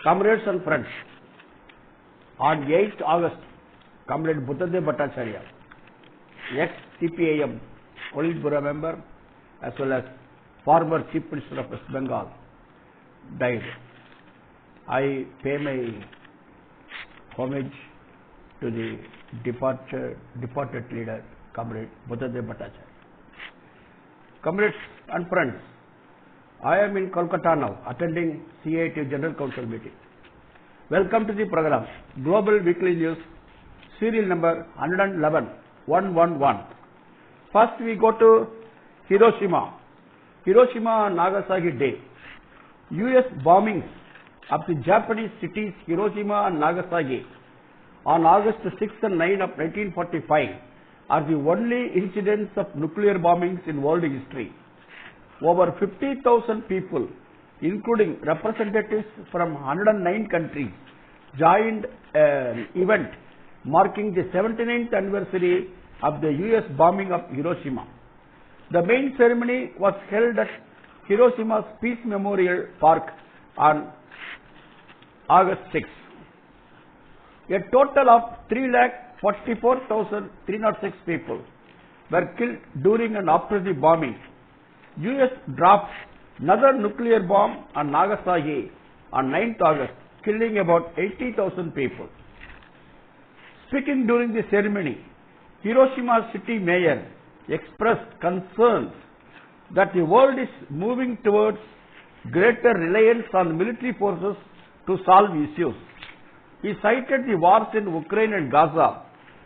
Comrades and friends, on 8th August, Comrade Buddhadev Bhattacharya, ex-CPIM Politburo member as well as former Chief Minister of West Bengal, died. I pay my homage to the departed leader, Comrade Buddhadev Bhattacharya. Comrades and friends, I am in Kolkata now, attending CIT General Council meeting. Welcome to the program, Global Weekly News, serial number 111. First we go to Hiroshima and Nagasaki Day. US bombings of the Japanese cities Hiroshima and Nagasaki on August 6 and 9 of 1945 are the only incidents of nuclear bombings in world history. Over 50,000 people, including representatives from 109 countries, joined an event marking the 79th anniversary of the US bombing of Hiroshima. The main ceremony was held at Hiroshima's Peace Memorial Park on August 6. A total of 344,306 people were killed during and after the bombing. US dropped another nuclear bomb on Nagasaki on 9th August, killing about 80,000 people. Speaking during the ceremony, Hiroshima city mayor expressed concerns that the world is moving towards greater reliance on military forces to solve issues. He cited the wars in Ukraine and Gaza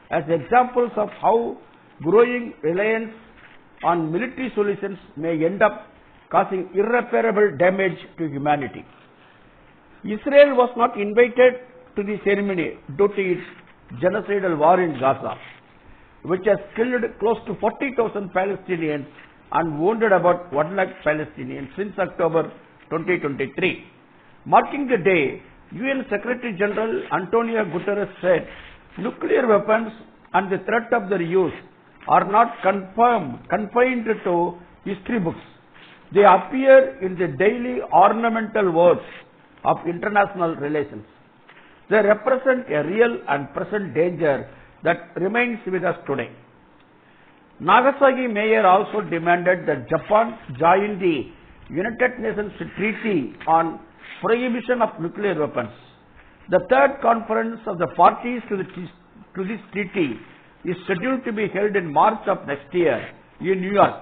as examples of how growing reliance on military solutions may end up causing irreparable damage to humanity. Israel was not invited to the ceremony due to its genocidal war in Gaza, which has killed close to 40,000 Palestinians and wounded about 1 lakh Palestinians since October 2023. Marking the day, UN Secretary General Antonio Guterres said, nuclear weapons and the threat of their use are not confined to history books. They appear in the daily ornamental words of international relations. They represent a real and present danger that remains with us today. Nagasaki mayor also demanded that Japan join the United Nations Treaty on Prohibition of Nuclear Weapons. The third conference of the parties to this treaty is scheduled to be held in March of next year in New York.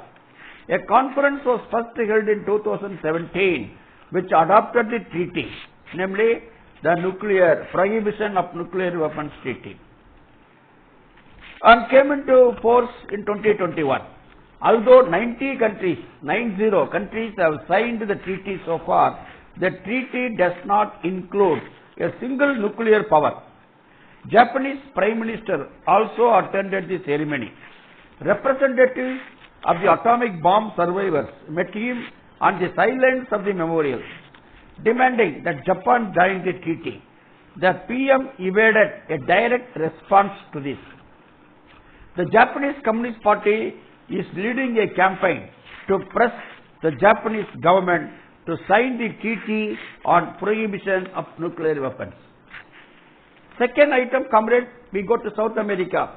A conference was first held in 2017 which adopted the treaty, namely the Prohibition of Nuclear Weapons Treaty, and came into force in 2021. Although 90 countries have signed the treaty so far, the treaty does not include a single nuclear power. Japanese Prime Minister also attended the ceremony. Representatives of the atomic bomb survivors met him on the sidelines of the memorial, demanding that Japan join the treaty. The PM evaded a direct response to this. The Japanese Communist Party is leading a campaign to press the Japanese government to sign the treaty on prohibition of nuclear weapons. Second item, comrades, we go to South America.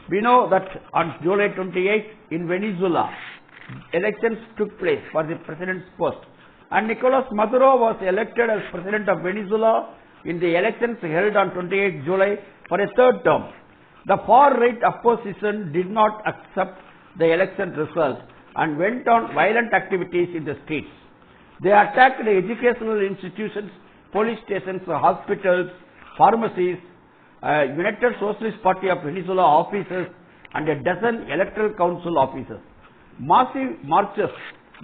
We know that on July 28 in Venezuela, elections took place for the president's post, and Nicolas Maduro was elected as president of Venezuela in the elections held on 28 July for a third term. The far-right opposition did not accept the election result and went on violent activities in the streets. They attacked the educational institutions, police stations, hospitals, pharmacies, United Socialist Party of Venezuela offices, and a dozen electoral council offices. Massive marches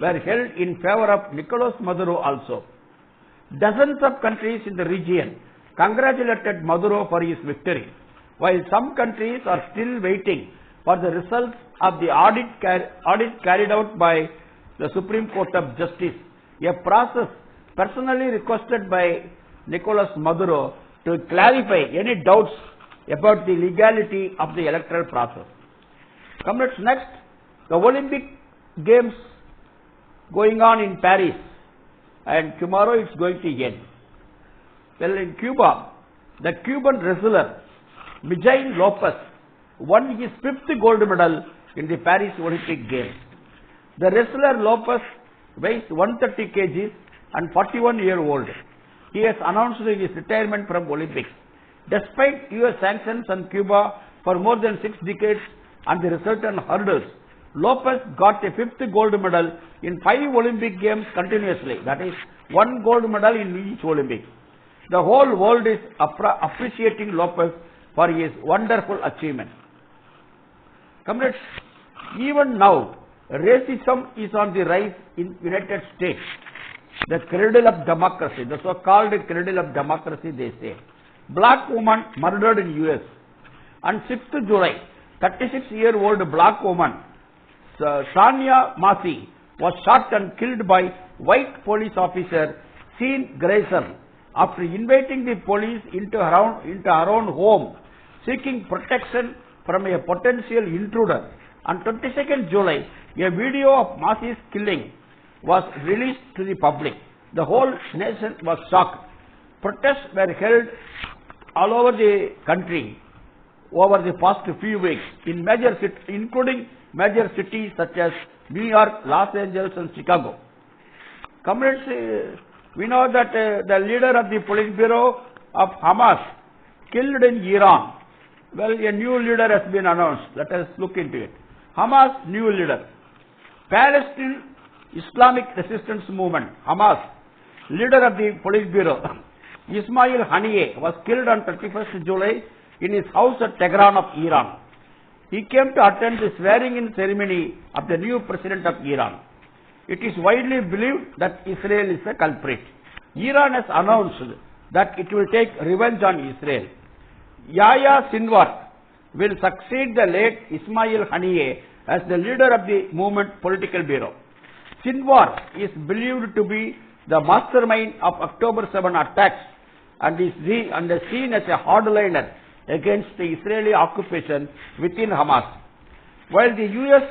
were held in favor of Nicolas Maduro also. Dozens of countries in the region congratulated Maduro for his victory, while some countries are still waiting for the results of the audit carried out by the Supreme Court of Justice, a process personally requested by Nicolas Maduro to clarify any doubts about the legality of the electoral process. Comrades, next, the Olympic Games going on in Paris, and tomorrow it's going to end. Well, in Cuba, the Cuban wrestler Miguel Lopez won his 5th gold medal in the Paris Olympic Games. The wrestler Lopez weighs 130 kg and 41-year-old. He has announced his retirement from Olympics. Despite US sanctions on Cuba for more than 6 decades and the resultant hurdles, Lopez got a 5th gold medal in 5 Olympic Games continuously. That is, 1 gold medal in each Olympic. The whole world is appreciating Lopez for his wonderful achievement. Comrades, even now, racism is on the rise in United States. The cradle of democracy, the so-called cradle of democracy, they say. Black woman murdered in US. On 6th July, 36-year-old black woman, Sania Masi, was shot and killed by white police officer Sean Grayson after inviting the police into her own home, seeking protection from a potential intruder. On 22nd July, a video of Masi's killing was released to the public. The whole nation was shocked. Protests were held all over the country over the past few weeks, including major cities such as New York, Los Angeles and Chicago. Comrades, we know that the leader of the Politburo of Hamas killed in Iran. Well, a new leader has been announced. Let us look into it. Hamas new leader. Palestine Islamic Resistance Movement, Hamas, leader of the Politburo, Ismail Haniyeh, was killed on 31st July in his house at Tehran of Iran. He came to attend the swearing-in ceremony of the new president of Iran. It is widely believed that Israel is a culprit. Iran has announced that it will take revenge on Israel. Yahya Sinwar will succeed the late Ismail Haniyeh as the leader of the movement political bureau. Sinwar is believed to be the mastermind of October 7 attacks and is seen as a hardliner against the Israeli occupation within Hamas. While the US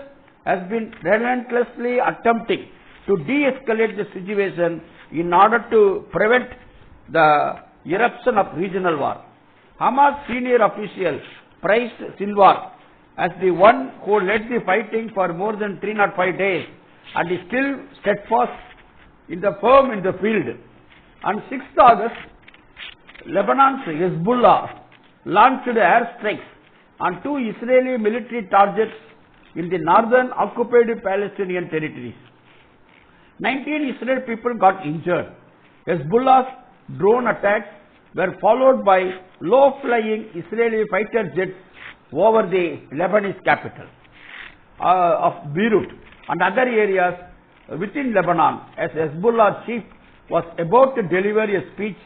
has been relentlessly attempting to de-escalate the situation in order to prevent the eruption of regional war, Hamas senior officials praised Sinwar as the one who led the fighting for more than 305 days and is still steadfast firm in the field. On 6th August, Lebanon's Hezbollah launched airstrikes on 2 Israeli military targets in the northern occupied Palestinian territories. 19 Israeli people got injured. Hezbollah's drone attacks were followed by low-flying Israeli fighter jets over the Lebanese capital of Beirut and other areas within Lebanon, as Hezbollah chief was about to deliver a speech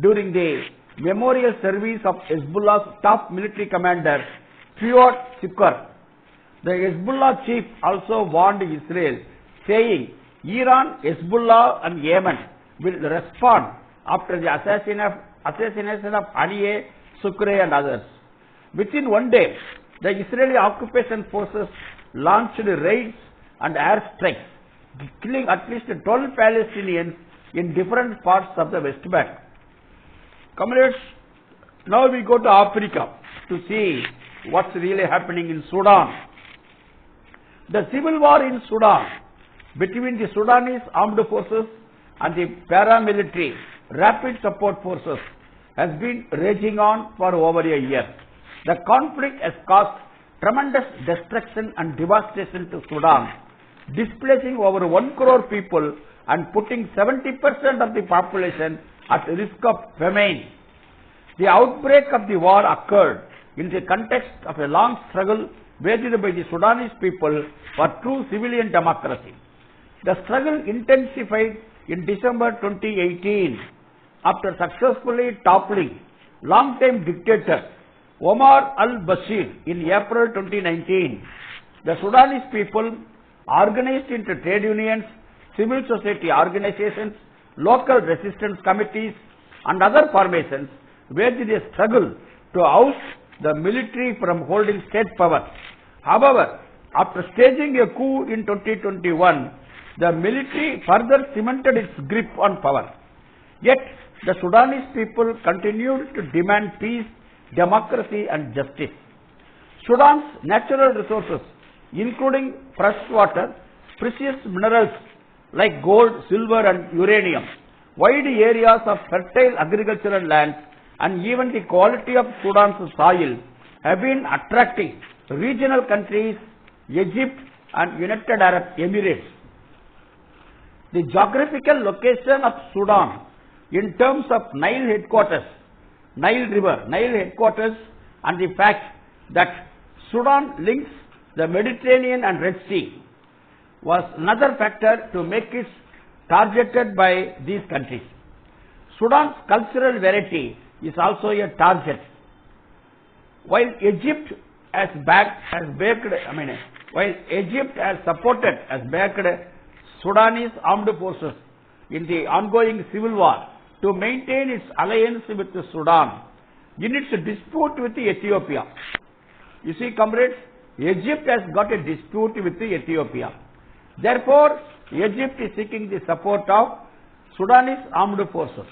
during the memorial service of Hezbollah's top military commander, Fuad Shukr. The Hezbollah chief also warned Israel, saying Iran, Hezbollah and Yemen will respond after the assassination of Haniyeh, Shukr and others. Within one day, the Israeli occupation forces launched raids and airstrikes, killing at least 12 Palestinians in different parts of the West Bank. Comrades, now we go to Africa to see what's really happening in Sudan. The civil war in Sudan between the Sudanese armed forces and the paramilitary rapid support forces has been raging on for over a year. The conflict has caused tremendous destruction and devastation to Sudan, displacing over 1 crore people and putting 70% of the population at risk of famine. The outbreak of the war occurred in the context of a long struggle waged by the Sudanese people for true civilian democracy. The struggle intensified in December 2018 after successfully toppling long-time dictator Omar al-Bashir in April 2019. The Sudanese people, organized into trade unions, civil society organizations, local resistance committees and other formations, waged a struggle to oust the military from holding state power. However, after staging a coup in 2021, the military further cemented its grip on power. Yet, the Sudanese people continued to demand peace, democracy and justice. Sudan's natural resources, including fresh water, precious minerals like gold, silver and uranium, wide areas of fertile agricultural land and even the quality of Sudan's soil have been attracting regional countries, Egypt and United Arab Emirates. The geographical location of Sudan in terms of Nile headquarters, Nile River, Nile headquarters and the fact that Sudan links the Mediterranean and Red Sea was another factor to make it targeted by these countries. Sudan's cultural variety is also a target. While Egypt has supported Sudanese armed forces in the ongoing civil war to maintain its alliance with Sudan in its dispute with Ethiopia. You see, comrades, Egypt has got a dispute with Ethiopia. Therefore, Egypt is seeking the support of Sudanese armed forces.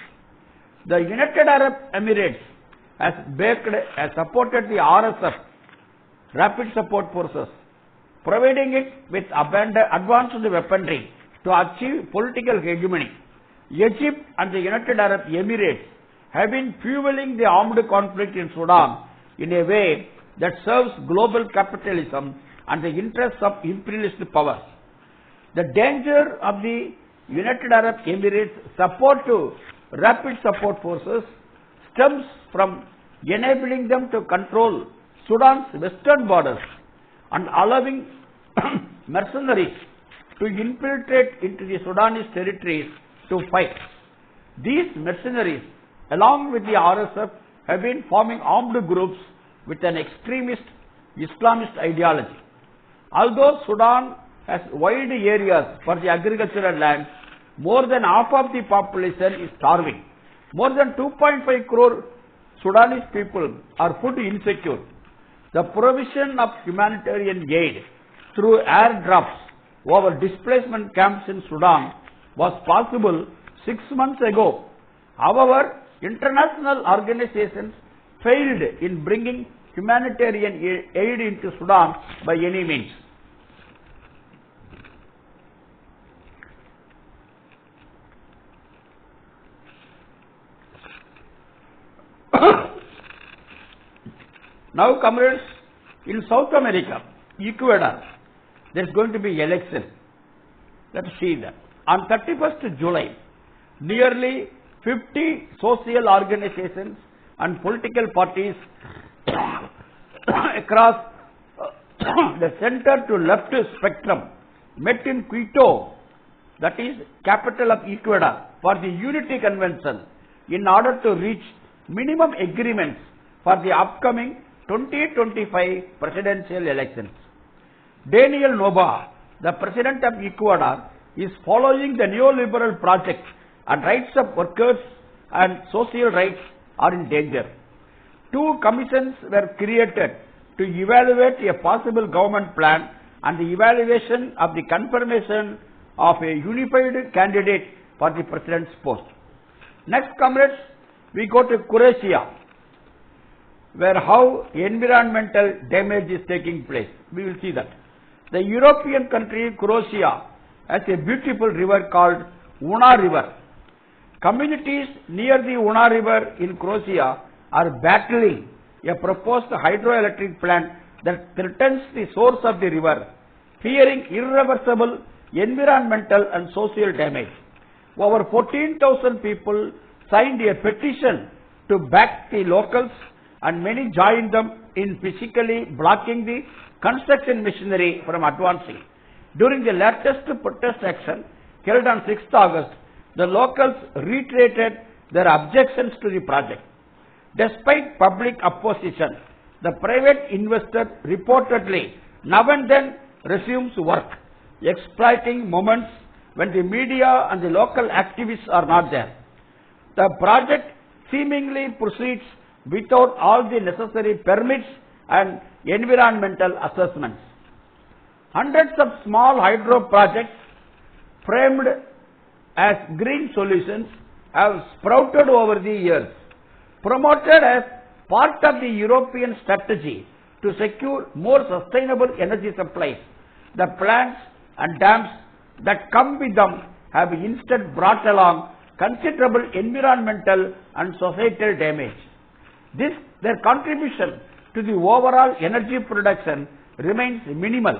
The United Arab Emirates has supported the RSF, Rapid Support Forces, providing it with advanced weaponry to achieve political hegemony. Egypt and the United Arab Emirates have been fueling the armed conflict in Sudan in a way that serves global capitalism and the interests of imperialist powers. The danger of the United Arab Emirates' support to Rapid Support Forces stems from enabling them to control Sudan's western borders and allowing mercenaries to infiltrate into the Sudanese territories to fight. These mercenaries, along with the RSF, have been forming armed groups with an extremist Islamist ideology. Although Sudan has wide areas for the agricultural land, more than half of the population is starving. More than 2.5 crore Sudanese people are food insecure. The provision of humanitarian aid through airdrops over displacement camps in Sudan was possible 6 months ago. However, international organizations failed in bringing humanitarian aid into Sudan by any means. Now, comrades, in South America, Ecuador, there is going to be election. Let us see that. On 31st July, nearly 50 social organizations and political parties across the center to left spectrum met in Quito, that is capital of Ecuador, for the Unity Convention in order to reach minimum agreements for the upcoming 2025 presidential elections. Daniel Noboa, the president of Ecuador, is following the neoliberal project, and rights of workers and social rights are in danger. 2 commissions were created to evaluate a possible government plan and the evaluation of the confirmation of a unified candidate for the president's post. Next, comrades, we go to Croatia, where how environmental damage is taking place. We will see that. The European country Croatia has a beautiful river called Una River. Communities near the Una River in Croatia are battling a proposed hydroelectric plant that threatens the source of the river, fearing irreversible environmental and social damage. Over 14,000 people signed a petition to back the locals, and many joined them in physically blocking the construction machinery from advancing. During the latest protest action held on 6th August, the locals reiterated their objections to the project. Despite public opposition, the private investor reportedly now and then resumes work, exploiting moments when the media and the local activists are not there. The project seemingly proceeds without all the necessary permits and environmental assessments. Hundreds of small hydro projects framed as green solutions have sprouted over the years, promoted as part of the European strategy to secure more sustainable energy supplies. The plants and dams that come with them have instead brought along considerable environmental and societal damage. Their contribution to the overall energy production remains minimal,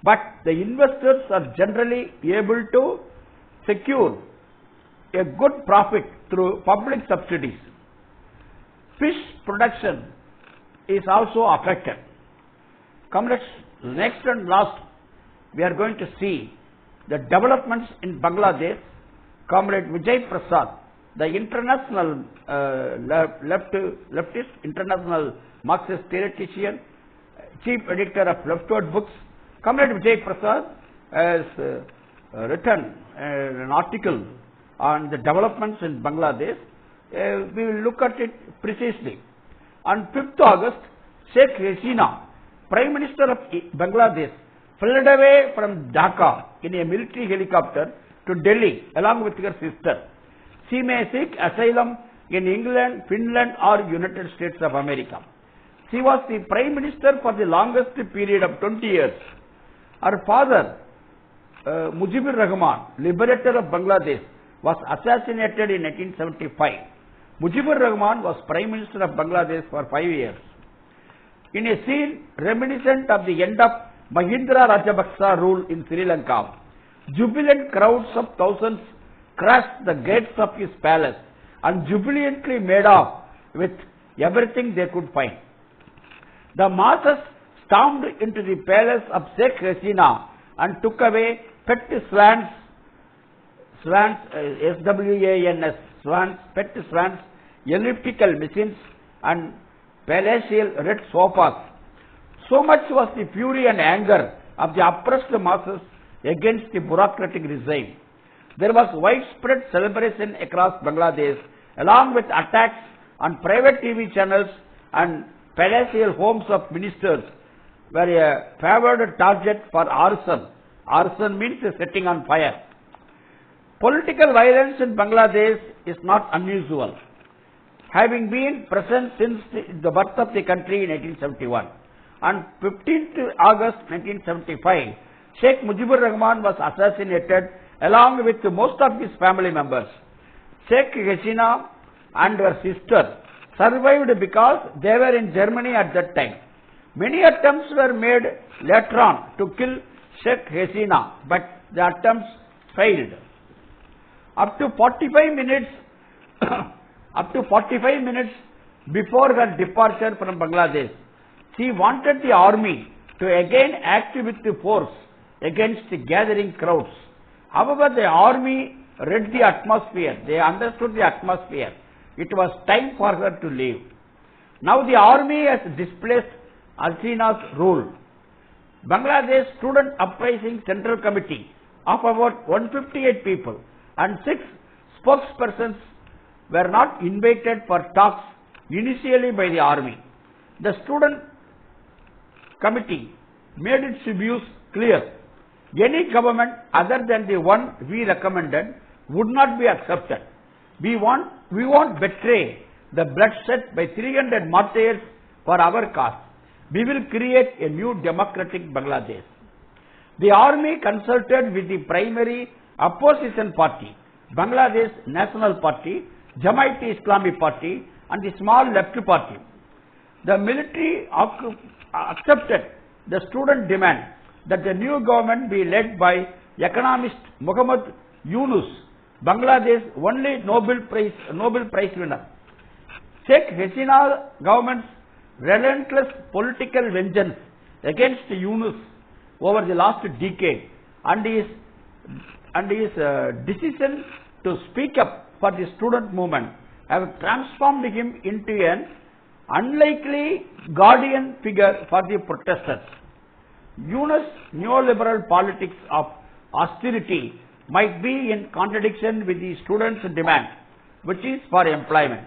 but the investors are generally able to secure a good profit through public subsidies. Fish production is also affected. Comrades, next and last, we are going to see the developments in Bangladesh. Comrade Vijay Prasad, the international leftist, international Marxist theoretician, chief editor of Leftward Books, Comrade Vijay Prasad has written an article on the developments in Bangladesh. We will look at it precisely. On 5th August, Sheikh Hasina, Prime Minister of Bangladesh, fled away from Dhaka in a military helicopter to Delhi along with her sister. She may seek asylum in England, Finland or United States of America. She was the Prime Minister for the longest period of 20 years. Her father, Mujibur Rahman, liberator of Bangladesh, was assassinated in 1975. Mujibur Rahman was Prime Minister of Bangladesh for 5 years. In a scene reminiscent of the end of Mahindra Rajapaksa rule in Sri Lanka, jubilant crowds of thousands crashed the gates of his palace and jubilantly made off with everything they could find. The masses stormed into the palace of Sheikh Hasina and took away pet swans, S-W-A-N-S, swans, pet swans, elliptical machines and palatial red sofas. So much was the fury and anger of the oppressed masses against the bureaucratic regime. There was widespread celebration across Bangladesh, along with attacks on private TV channels and palatial homes of ministers were a favored target for arson. Arson means setting on fire. Political violence in Bangladesh is not unusual, having been present since the birth of the country in 1871. On 15th August 1975, Sheikh Mujibur Rahman was assassinated along with most of his family members. Sheikh Hasina and her sister survived because they were in Germany at that time. Many attempts were made later on to kill Sheikh Hasina, but the attempts failed. Up to 45 minutes before her departure from Bangladesh, she wanted the army to again act with the force against the gathering crowds. However, the army read the atmosphere. They understood the atmosphere. It was time for her to leave. Now the army has displaced Hasina's rule. Bangladesh Student Uprising Central Committee of about 158 people and 6 spokespersons were not invited for talks initially by the army. The student committee made its views clear. Any government other than the one we recommended would not be accepted. We won't betray the bloodshed by 300 martyrs for our cause. We will create a new democratic Bangladesh. The army consulted with the primary opposition party, Bangladesh National Party, Jamaat-e-Islami Party and the small left party. The military accepted the student demand that the new government be led by economist Muhammad Yunus, Bangladesh's only Nobel Prize winner. Sheikh Hasina government's relentless political vengeance against Yunus over the last decade and his decision to speak up for the student movement have transformed him into an unlikely guardian figure for the protesters. Yunus' neoliberal politics of austerity might be in contradiction with the students' demand, which is for employment.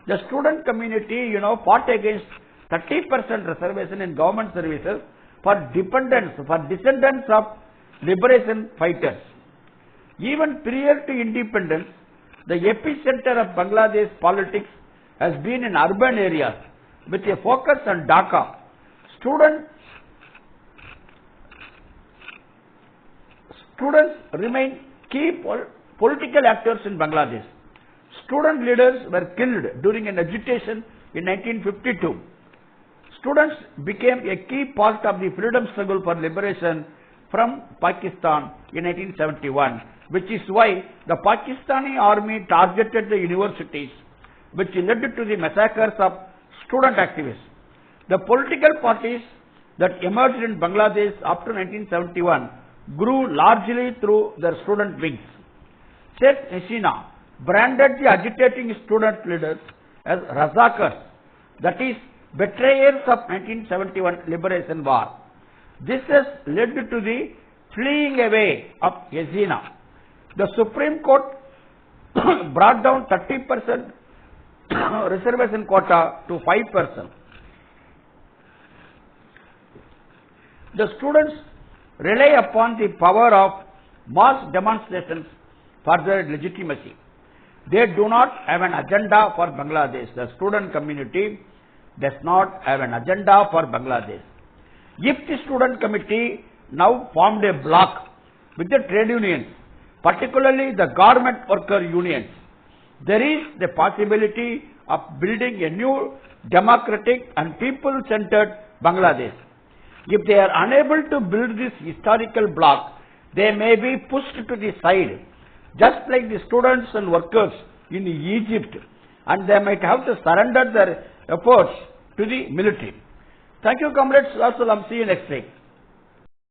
The student community, fought against 30% reservation in government services for descendants of liberation fighters. Even prior to independence, The epicenter of Bangladesh politics has been in urban areas with a focus on Dhaka. Students remain key political actors in Bangladesh. Student leaders were killed during an agitation in 1952. Students became a key part of the freedom struggle for liberation from Pakistan in 1971, which is why the Pakistani army targeted the universities, which led to the massacres of student activists. The political parties that emerged in Bangladesh after 1971 grew largely through their student wings. Sheikh Hasina branded the agitating student leaders as Razakars, that is, betrayers of 1971 liberation war. This has led to the fleeing away of Hasina. The Supreme Court brought down 30% reservation quota to 5%. The students rely upon the power of mass demonstrations for their legitimacy. They do not have an agenda for Bangladesh. The student community does not have an agenda for Bangladesh. If the student committee now formed a bloc with the trade unions, particularly the garment worker unions, there is the possibility of building a new democratic and people-centered Bangladesh. If they are unable to build this historical bloc, they may be pushed to the side, just like the students and workers in Egypt, and they might have to surrender their efforts to the military. Thank you, comrades. See you next week.